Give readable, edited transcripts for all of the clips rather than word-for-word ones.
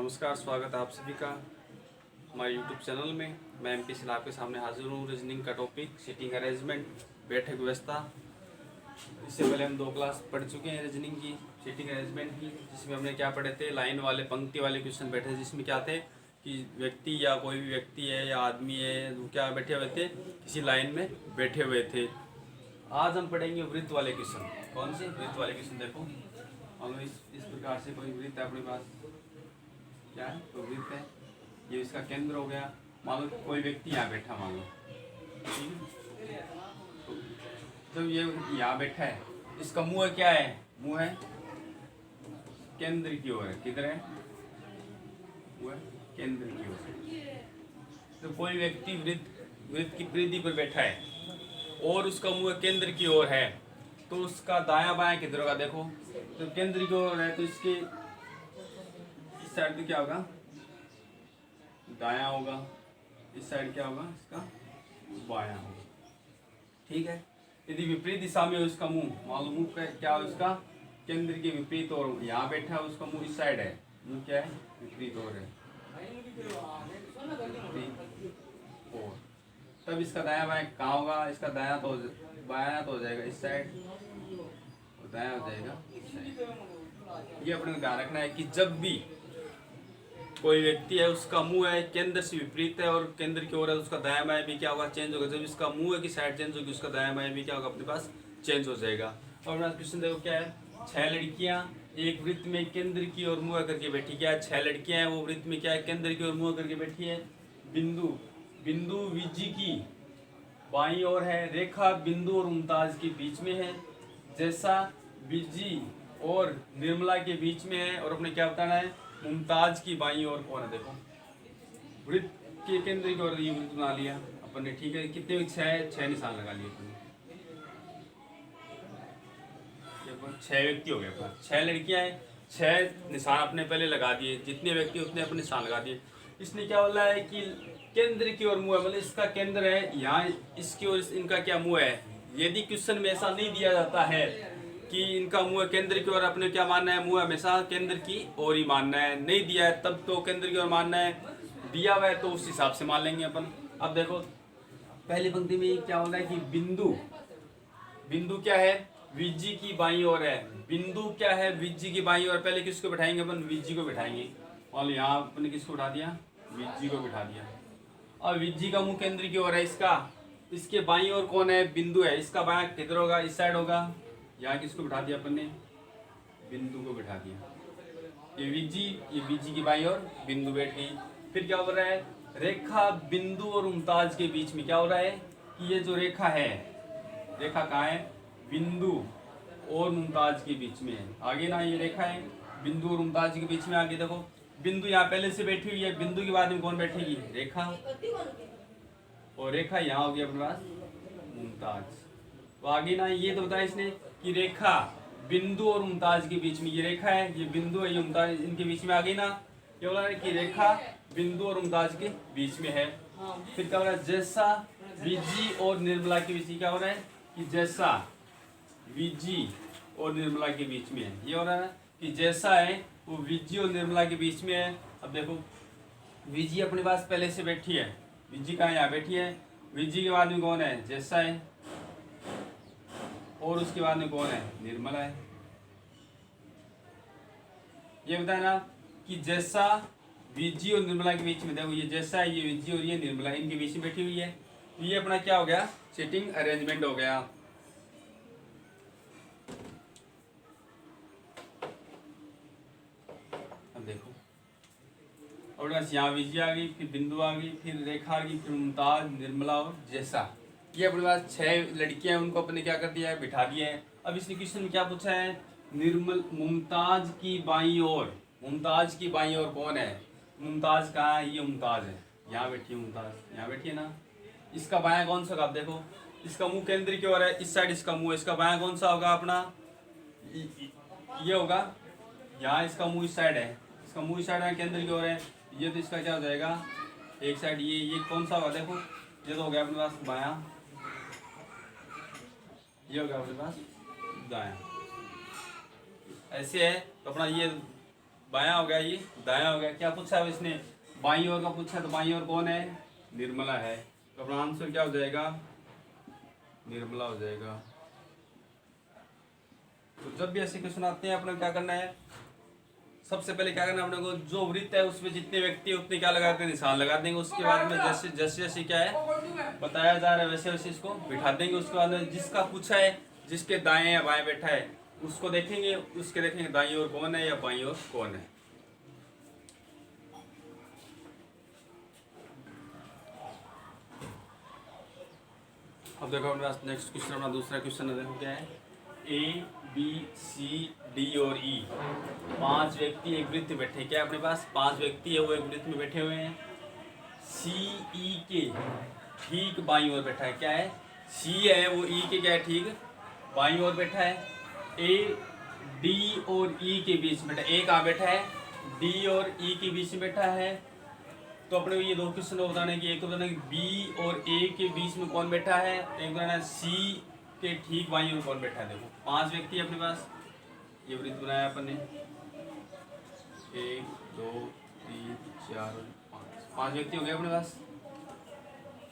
नमस्कार, स्वागत है आप सभी का हमारे यूट्यूब चैनल में। मैं एमपी सिल आपके सामने हाजिर हूँ। रीजनिंग का टॉपिक सीटिंग अरेंजमेंट, बैठक व्यवस्था। इससे पहले हम 2 क्लास पढ़ चुके हैं रीजनिंग की, सीटिंग अरेंजमेंट की, जिसमें हमने क्या पढ़े थे, लाइन वाले पंक्ति वाले क्वेश्चन बैठे थे, जिसमें क्या थे कि व्यक्ति या कोई भी व्यक्ति है या आदमी है वो क्या बैठे हुए थे, किसी लाइन में बैठे हुए थे। आज हम पढ़ेंगे वृत्त वाले क्वेश्चन। कौन से वृत्त वाले क्वेश्चन? देखो, मान लो इस प्रकार से कोई वृत्त है अपने पास, क्या है तो वृत्त है, ये इसका केंद्र हो गया। मान लो कोई व्यक्ति यहाँ बैठा, मान लो, ठीक है। तो जब ये यहाँ बैठा है, इसका मुंह क्या है? मुंह है केंद्र की ओर है। किधर है? मुंह है केंद्र की ओर। तो कोई व्यक्ति वृत्त की परिधि पर बैठा है और उसका मुंह केंद्र की ओर है, तो उसका दायां बायां किधर होगा? देखो, तो केंद्र की ओर है तो इसके इस साइड में क्या होगा? दायां होगा। इस साइड क्या होगा? इसका बायां होगा। ठीक है। यदि विपरीत दिशा में उसका मुंह, मान लो मुंह क्या हो उसका? केंद्र के विपरीत ओर यहाँ बैठा है, उसका मुंह इस साइड है, मुंह क्या है? विपरीत ओर है, और तब इसका दायां बायां कहाँ होगा? इसका दायां तो बायां तो हो जाएगा इस साइड, और दायां हो जाएगा इस साइड। ये अपने को ध्यान रखना है कि जब भी कोई व्यक्ति है, उसका मुंह है केंद्र से विपरीत है और केंद्र की ओर है, उसका दायां बायां भी क्या होगा? चेंज होगा। जब इसका मुंह की साइड चेंज होगी, उसका दायां बायां भी क्या होगा? अपने पास चेंज हो जाएगा। और मेरा क्वेश्चन देखो क्या है, 6 लड़कियां एक वृत्त में केंद्र की ओर मुंह करके बैठी। क्या है? 6 लड़कियां हैं, वो वृत्त में क्या है? केंद्र की ओर मुंह करके बैठी है। बिंदु विजी की बाईं ओर है, रेखा बिंदु और मुमताज के बीच में है, जैसा विजी और निर्मला के बीच में है, और अपने क्या बताना है? मुमताज की बाईं ओर कौन है? देखो, वृत्त के केंद्र की ओर ये वृत्त बना लिया अपन ने। ठीक है, कितने? 6 निशान लगा लिए अपन ने। 6 व्यक्ति हो गए अपना, 6 लड़कियां हैं, 6 निशान अपने पहले लगा दिए। जितने व्यक्ति उतने अपने निशान लगा दिए। इसने क्या बोला है कि केंद्र की ओर मुंह है, मतलब इसका केंद्र है यहाँ, इसकी ओर इनका क्या मुंह है। यदि क्वेश्चन में ऐसा नहीं दिया जाता है कि इनका मुंह केंद्र की ओर, अपने क्या मानना है? मुंह हमेशा केंद्र की ओर ही मानना है। नहीं दिया है तब तो केंद्र की ओर मानना है, दिया हुआ है तो उस हिसाब से मान लेंगे अपन। अब देखो, पहली पंक्ति में क्या हो रहा है कि बिंदु क्या है? विजी की बाईं ओर है। बिंदु क्या है? विजी की बाईं ओर। पहले किसको बैठाएंगे अपन? विजी को बैठाएंगे। और यहाँ अपन किसको बैठा दिया? विजी को बैठा दिया। और विजी का मुंह केंद्र की ओर है, इसके बाईं ओर कौन है? बिंदु है। इसका बायां किधर होगा? इस साइड होगा। यहाँ किसको बैठा दिया अपन ने? बिंदु को बैठा दिया। ये विजी की बाईं ओर बिंदु बैठ गई। फिर क्या हो रहा है? रेखा बिंदु और मुमताज के बीच में क्या हो रहा है कि ये जो रेखा है, रेखा कहाँ है? बिंदु और मुमताज के बीच में है। आगे ना ये रेखा है बिंदु और मुमताज के बीच में। आगे देखो, बिंदु यहाँ पहले से बैठी हुई है, बिंदु के बाद में कौन बैठेगी? रेखा, और रेखा यहाँ होगी अपने पास मुमताज। तो आगे ना ये तो बताया इसने कि रेखा बिंदु और मुमताज के बीच में, ये रेखा है, ये बिंदु है, ये मुमताज, इनके बीच में। आगे ना ये बोला है कि रेखा बिंदु और मुमताज के बीच में है। फिर क्या हो रहा है? जैसा विजी और निर्मला के बीच में, क्या हो रहा है कि जैसा विजी और निर्मला के बीच में है। ये हो रहा है कि जैसा है वो विजी और निर्मला के बीच में है। अब देखो, विजी अपने पास पहले से बैठी है, विजी कहाँ? यहाँ बैठी है। विजी के बाद में कौन है? जैसा है, और उसके बाद में कौन है? निर्मला है। ये बताया ना कि जैसा विजी और निर्मला के बीच में, देखो ये जैसा है, ये विजी और ये निर्मला, इनके बीच में बैठी हुई है। ये अपना क्या हो गया? सीटिंग अरेंजमेंट हो गया। अब देखो, और बस यहाँ विजी आ गई, फिर बिंदु आ गई, फिर रेखा आ गई, फिर मुमताज, निर्मला और जैसा। ये अपने पास 6 लड़कियां हैं, उनको अपने क्या कर दिया है? बिठा दिया है। अब इसने क्वेश्चन में क्या पूछा है? मुमताज की बाईं ओर, मुमताज की बाईं ओर कौन है? मुमताज कहाँ है? ये मुमताज है, यहाँ बैठी है मुमताज, यहाँ बैठी है ना। इसका बायां कौन सा होगा? आप देखो, इसका मुंह केंद्र की ओर है, इस साइड इसका मुंह है, इसका बायां कौन सा होगा अपना? ये होगा। यहाँ इसका मुंह इस साइड है, इसका मुंह इस साइड है, केंद्र की ओर है। ये तो इसका क्या हो जाएगा? एक साइड ये कौन सा होगा? देखो, ये तो हो गया अपने पास बायां, ये हो गया अपने पास दायां। ऐसे है तो अपना ये बायां हो गया, ये दायां हो गया। क्या पूछा है इसने? बाईं ओर का पूछा, तो बाईं ओर कौन है? निर्मला है। तो अपना आंसर क्या हो जाएगा? निर्मला हो जाएगा। तो जब भी ऐसे क्वेश्चन आते हैं अपने क्या करना है, सबसे पहले क्या करना है अपने को, जो वृत्त है उसमें जितने व्यक्ति है उतने क्या लगा देंगे, निशान लगा देंगे। उसके बाद में जैसे जैसे जैसे क्या है बताया जा रहा है वैसे वैसे इसको बिठा देंगे। उसके बाद में जिसका पूछा है, जिसके दाएं या बाएं बैठा है उसको देखेंगे, उसके देखेंगे दाईं ओर कौन है या बाईं ओर कौन है। अब देखो अपने पास नेक्स्ट क्वेश्चन, अपना दूसरा क्वेश्चन है, देखो क्या है। ए बी सी डी और ई 5 व्यक्ति एक वृत्त में बैठे। क्या अपने पास 5 व्यक्ति है वो एक वृत्त में बैठे हुए हैं। सी ई के ठीक बाईं ओर बैठा है। क्या है? सी है वो ई के क्या है ठीक बाईं ओर बैठा है। ए डी और ई के बीच में बैठा है। ए कहाँ बैठा है? डी और ई के बीच में बैठा है। तो अपने ये 2 क्वेश्चन को बताने की, एक तो बताना कि बी और ए के बीच में कौन बैठा है, एक बताना सी के ठीक बाईं ओर कौन बैठा है। देखो 5 व्यक्ति अपने पास, ये वृत्त बनाया अपन ने, 1 2 3 4 5 व्यक्ति हो गए अपने पास।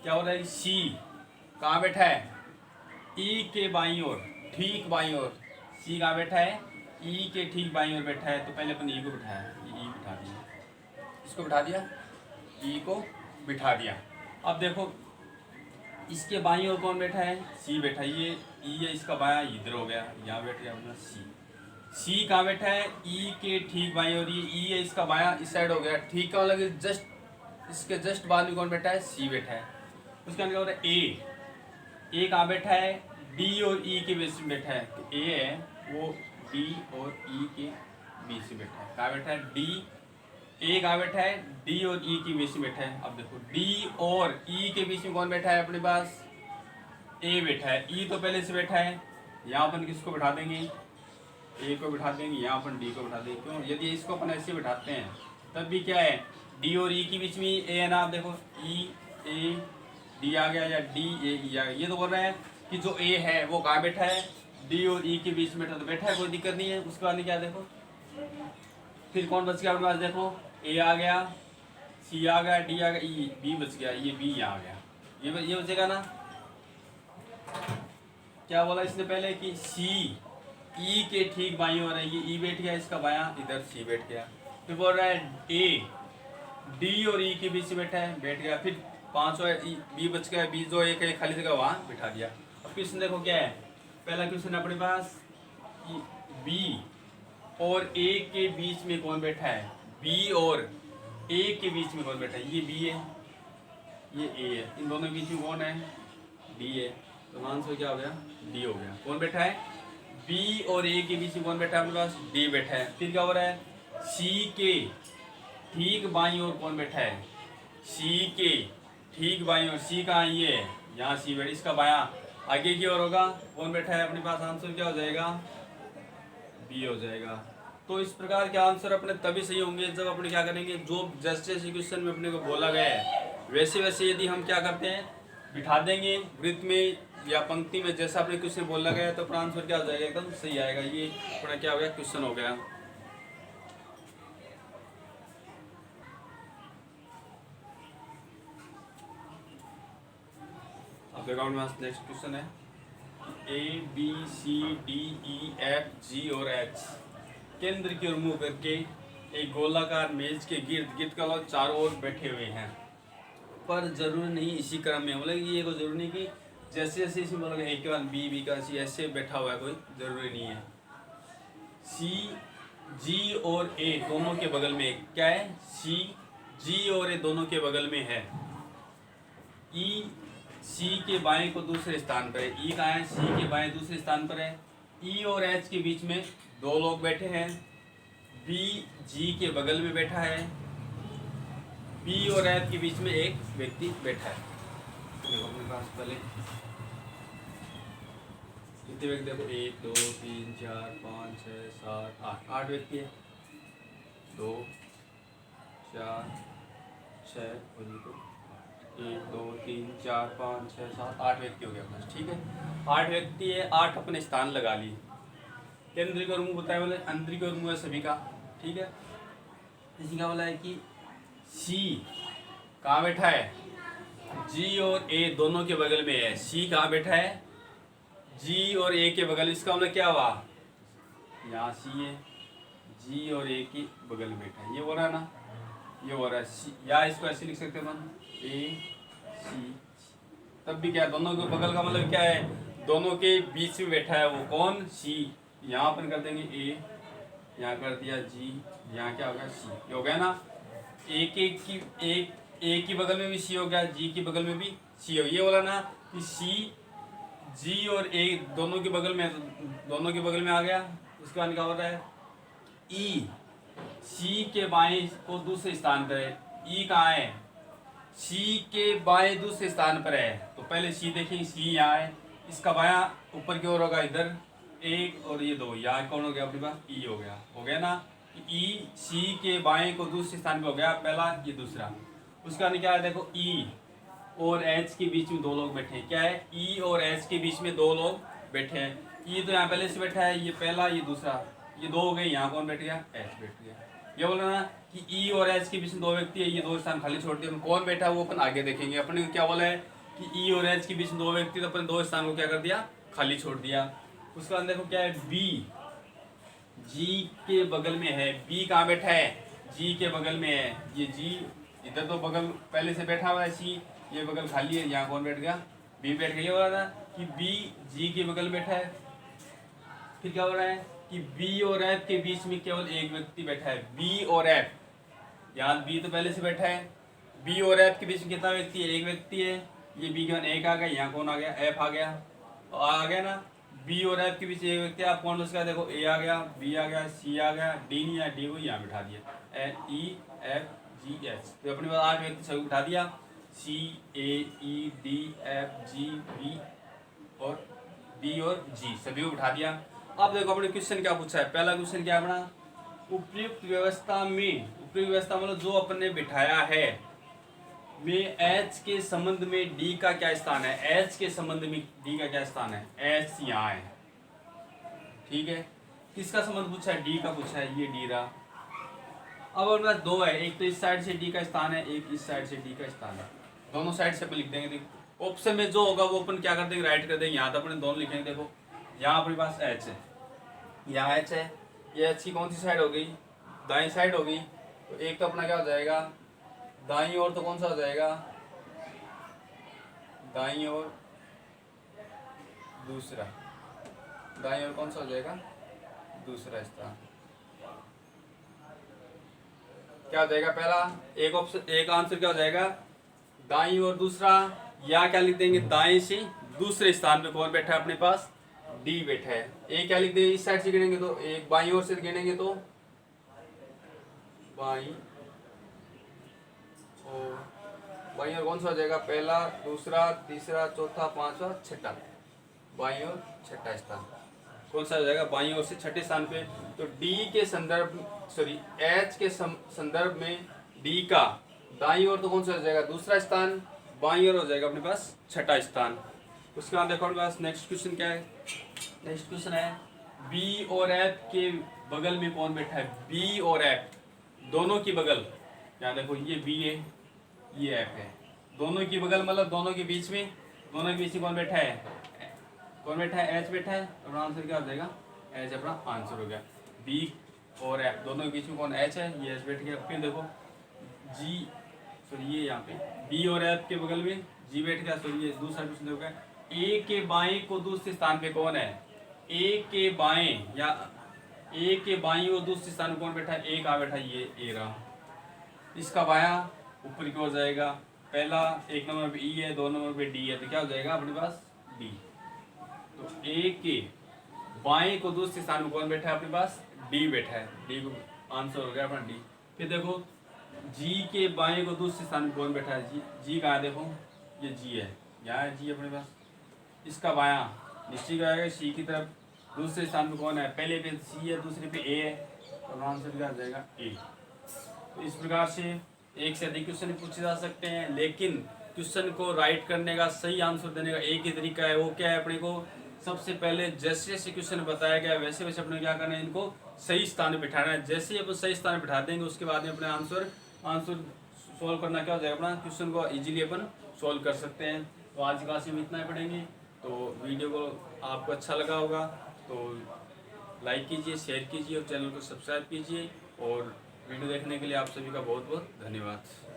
क्या हो रहा है? सी कहाँ बैठा है? ई के बाईं ओर, ठीक बाईं ओर। सी कहाँ बैठा है? ई के ठीक बाईं ओर बैठा है। तो पहले अपन ई को बिठाया, ये ई बिठा दिया, इसको बिठा दिया, ई को बिठा दिया। अब देखो इसके बाईं ओर कौन बैठा है? सी बैठा है। ये ई है, इसका बायां इधर हो गया, यहाँ बैठ गया अपना सी। सी कहाँ बैठा है? ई के ठीक बाईं ओर। ये ई है, इसका बायां इस साइड हो गया, ठीक है। लगे जस्ट इसके जस्ट बाद में कौन बैठा है? सी बैठा है। उसका क्या होता है? ए कहाँ बैठा है? डी और ई के बीच में बैठा है। तो ए है वो डी और ई के बीच में बैठा है। कहाँ बैठा है? डी। ए कहाँ बैठा है? डी और ई के बीच में बैठा है। अब देखो डी और ई के बीच में कौन बैठा है अपने पास? ए बैठा है। ई तो पहले से बैठा है, यहाँ अपन किसको बिठा देंगे? ए को बिठा देंगे, यहाँ अपन डी को बिठा देंगे। क्यों? यदि इसको अपन ऐसे बिठाते हैं तब भी क्या है, डी और ई के बीच में ए है ना। आप देखो ई ए डी आ गया या डी ए ई आ गया। ये तो बोल रहे हैं कि जो ए है वो कहाँ बैठा है? डी और ई के बीच में बैठा है, कोई दिक्कत नहीं है। उसके बाद क्या देखो फिर कौन बच गया अपने पास? देखो ए आ गया, सी आ गया, डी आ गया, ई बी बच गया, ये बी यहाँ आ गया, ये बचेगा ना। क्या बोला इसने पहले कि सी ई के ठीक बाईं ओर है, ये ई बैठ गया, इसका बायां इधर सी बैठ गया। फिर बोल रहा है ए डी और ई के बीच में बैठा है, बैठ गया। फिर 5 बी बच गया, बी जो एक खाली जगह वहाँ बिठा दिया। अब क्वेश्चन देखो क्या है, पहला क्वेश्चन अपने पास बी और ए के बीच में कौन बैठा है? बी और ए के बीच में कौन बैठा है? ये बी है, ये ए है, इन दोनों के बीच में कौन है? डी है। तो आंसर क्या हो गया? डी हो गया। कौन बैठा है? बी और ए के बीच में कौन बैठा है अपने पास? डी बैठा है। फिर क्या हो रहा है? सी के ठीक बाईं ओर कौन बैठा है? सी के ठीक बाईं ओर। सी कहाँ? ये है, यहाँ सी बैठा, इसका बायां आगे की ओर होगा, कौन बैठा है अपने पास? आंसर क्या हो जाएगा? बी हो जाएगा। तो इस प्रकार के आंसर अपने तभी सही होंगे जब अपने क्या करेंगे, जो जैसे जैसे क्वेश्चन में अपने को बोला गया है वैसे वैसे यदि हम क्या करते हैं, बिठा देंगे वृत्त में या पंक्ति में, जैसा अपने क्वेश्चन बोला गया है, तो अपना आंसर क्या हो जाएगा? एकदम सही आएगा। ये अपना क्या हो गया? क्वेश्चन हो गया। अब देखो अपने पास नेक्स्ट क्वेश्चन है, A B C D E F G और एच केंद्र की ओर मुंह करके एक गोलाकार मेज के गिर्द गिर्द का लोग चारों ओर बैठे हुए हैं, पर जरूरी नहीं इसी क्रम में, मतलब ये कोई जरूरी नहीं कि जैसे जैसे इसमें बोला गया एक के बाद बी का सी ऐसे बैठा हुआ है, कोई जरूरी नहीं है। सी जी और ए दोनों के बगल में क्या है? सी जी और ए दोनों के बगल में है। ई सी के बाएं को दूसरे स्थान पर है। ई कहाँ है? सी के बाएं दूसरे स्थान पर है। ई और एच के बीच में 2 लोग बैठे हैं। बी जी के बगल में बैठा है। बी और एच के बीच में एक व्यक्ति बैठा है। देखो अपने पास पहले कितने व्यक्ति? देखो 1 2 3 4 5 6 7 8 व्यक्ति है। 2 4 6 1 2 3 4 5 6 7 8 व्यक्ति हो गया अपना, ठीक है। 8 व्यक्ति है, 8 अपने स्थान लगा लिए। केंद्र की ओर मुंह बताया, बोले अंदर की ओर मुंह है सभी का, ठीक है। इसी क्या बोला है कि सी कहाँ बैठा है, जी और ए दोनों के बगल में है। सी कहाँ बैठा है, जी और ए के बगल। इसका मतलब क्या हुआ, यहाँ सी है, जी और ए के बगल में बैठा है, ये हो रहा है ना, ये हो रहा है सी, या इसको ऐसे लिख सकते हैं अपन ए सी। तब भी क्या, दोनों के बगल का मतलब क्या है, दोनों के बीच में बैठा है वो कौन, सी। यहाँ अपन कर देंगे ए, यहाँ कर दिया जी, यहाँ क्या हो गया सी, ये हो गया ना। ए की बगल में भी सी हो गया, जी की बगल में भी सी हो गया। ये बोला ना कि सी जी और ए दोनों के बगल में, दोनों के बगल में आ गया। उसके बाद क्या हो रहा है, ई सी के बाएं को दूसरे स्थान पर है। ई कहाँ है, सी के बाएं दूसरे स्थान पर है। तो पहले सी देखें, सी यहाँ है, इसका बायां ऊपर की ओर होगा इधर एक, और ये दो, यहाँ कौन हो गया अपने पास, ई हो गया ना। ई सी के बाएं को दूसरे स्थान पे हो गया, पहला ये दूसरा। उसका क्या है, देखो ई और एच के बीच में दो लोग बैठे हैं। क्या है, ई और एच के बीच में दो लोग बैठे हैं। ई तो यहाँ पहले से बैठा है, ये पहला ये दूसरा, ये दो हो गए। यहाँ कौन बैठ गया, एच बैठ गया। ये बोला ना कि ई और एच के बीच में दो व्यक्ति है, ये दो स्थान खाली छोड़ दिए। कौन बैठा है वो अपन आगे देखेंगे। अपने क्या बोला है कि ई और एच के बीच में दो व्यक्ति, तो अपन दो स्थान को क्या कर दिया, खाली छोड़ दिया। उसके बाद देखो क्या है, बी जी के बगल में है। बी कहाँ बैठा है, जी के बगल में है। ये जी इधर तो बगल पहले से बैठा हुआ है, सी ये बगल खाली है, यहाँ कौन बैठ गया, बी बैठ गया। ये हो रहा था कि बी जी के बगल बैठा है। फिर क्या हो रहा है कि बी और एफ के बीच में केवल एक व्यक्ति बैठा है, बी और एफ। यहाँ बी तो पहले से बैठा है, बी और एफ के बीच में कितना व्यक्ति है, एक व्यक्ति है। ये बी के बाद एक आ गया, यहाँ कौन आ गया, एफ आ गया ना। बी और एफ के बीच एक व्यक्ति, आप कौन उसका देखो, ए आ गया, बी आ गया, सी आ गया, डी नहीं आया, डी को यहाँ बिठा दिया, ई एफ जी एच। तो अपने पास 8 व्यक्ति सभी बिठा दिया, C A E D F G B और बी और जी सभी को बिठा दिया। अब देखो अपने क्वेश्चन क्या पूछा है। पहला क्वेश्चन क्या है अपना, उपयुक्त व्यवस्था में, उपयुक्त व्यवस्था मतलब जो अपन ने बिठाया है में एच के संबंध में डी का क्या स्थान है, एच के संबंध में डी का क्या स्थान है, एच यहाँ है, ठीक है। किसका संबंध पूछा है, डी का पूछा है, ये डी रहा। अब अपने पास दो है, एक तो इस साइड से डी का स्थान है, एक इस साइड से डी का स्थान है। दोनों साइड से अपन लिख देंगे। देखो ऑप्शन में जो होगा वो अपन क्या कर देंगे, राइट कर देंगे। यहाँ तो अपने दोनों लिखेंगे। देखो यहाँ अपने पास एच है, यहाँ एच है, ये एच की कौन सी साइड हो गई, दाईं साइड हो गई। तो एक तो अपना क्या हो जाएगा, दाईं ओर तो कौन सा हो जाएगा, दाईं ओर दूसरा, दाईं ओर कौन सा हो जाएगा, दूसरा स्थान। क्या हो जाएगा, पहला एक ऑप्शन, एक आंसर क्या हो जाएगा, दाईं ओर दूसरा। या क्या लिख देंगे, दाएं से दूसरे स्थान पे कौन बैठा है अपने पास, डी बैठा है। ए क्या लिख देंगे, इस साइड से गिनेंगे तो एक, बाईं ओर से गिनेंगे तो बाईं और कौन सा हो जाएगा, पहला दूसरा तीसरा चौथा पांचवा छठा, बाईं ओर छठा स्थान कौन सा हो जाएगा, बाईं ओर से छठे स्थान पे। तो डी के संदर्भ, सॉरी एच के संदर्भ में डी का दाईं ओर तो कौन सा हो जाएगा, दूसरा स्थान, बाईं ओर हो जाएगा अपने पास छठा स्थान। उसके बाद देखो अपने पास नेक्स्ट क्वेश्चन क्या है। नेक्स्ट क्वेश्चन है बी और एफ के बगल में कौन बैठा है, बी और एफ दोनों की बगल। यहाँ देखो ये बी है, ये एफ है, दोनों की बगल मतलब दोनों के बीच में, दोनों के बीच में कौन बैठा है, कौन बैठा है, एच बैठा है। अपना आंसर क्या हो जाएगा, एच अपना आंसर हो गया। बी और एफ दोनों के बीच में कौन, एच है, ये एच बैठ गया। फिर देखो जी, सॉरी ये यहाँ पे बी और एफ के बगल में जी बैठ गया। सॉरी ये दूसरा क्वेश्चन देखो, ए के बाएं को दूसरे स्थान पे कौन है, ए के बाएं या ए के बाईं और दूसरे स्थान पे कौन बैठा है, ए कहाँ बैठा है, ये ए रहा। इसका बायां ऊपर की ओर जाएगा, पहला एक नंबर पे ई है, दो नंबर पे डी है, तो क्या हो जाएगा अपने पास डी। तो ए के बाएं को दूसरे स्थान पे कौन बैठा है अपने पास, डी बैठा है, डी को आंसर हो गया अपना डी। फिर देखो जी के बाएं को दूसरे स्थान पे कौन बैठा है, जी, जी कहाँ है, देखो ये जी है, यहाँ है जी अपने पास। इसका बायां निश्चित हो जाएगा सी की तरफ, दूसरे स्थान पे कौन है, पहले पे सी है, दूसरे पे ए है, तो आंसर क्या हो जाएगा ए। तो इस प्रकार से एक से अधिक क्वेश्चन पूछे जा सकते हैं, लेकिन क्वेश्चन को राइट करने का, सही आंसर देने का एक ही तरीका है, वो क्या है, अपने को सबसे पहले जैसे जैसे क्वेश्चन बताया गया वैसे वैसे अपने क्या करना है, इनको सही स्थान पे बिठाना है। जैसे ही अपन सही स्थान पे बिठा देंगे उसके बाद में अपने आंसर सॉल्व करना क्या हो जाएगा, अपना क्वेश्चन को इजीली अपन सॉल्व कर सकते हैं। तो आज की क्लास में इतना ही पढ़ेंगे। तो वीडियो को आपको अच्छा लगा होगा तो लाइक कीजिए, शेयर कीजिए और चैनल को सब्सक्राइब कीजिए। और वीडियो देखने के लिए आप सभी का बहुत बहुत धन्यवाद।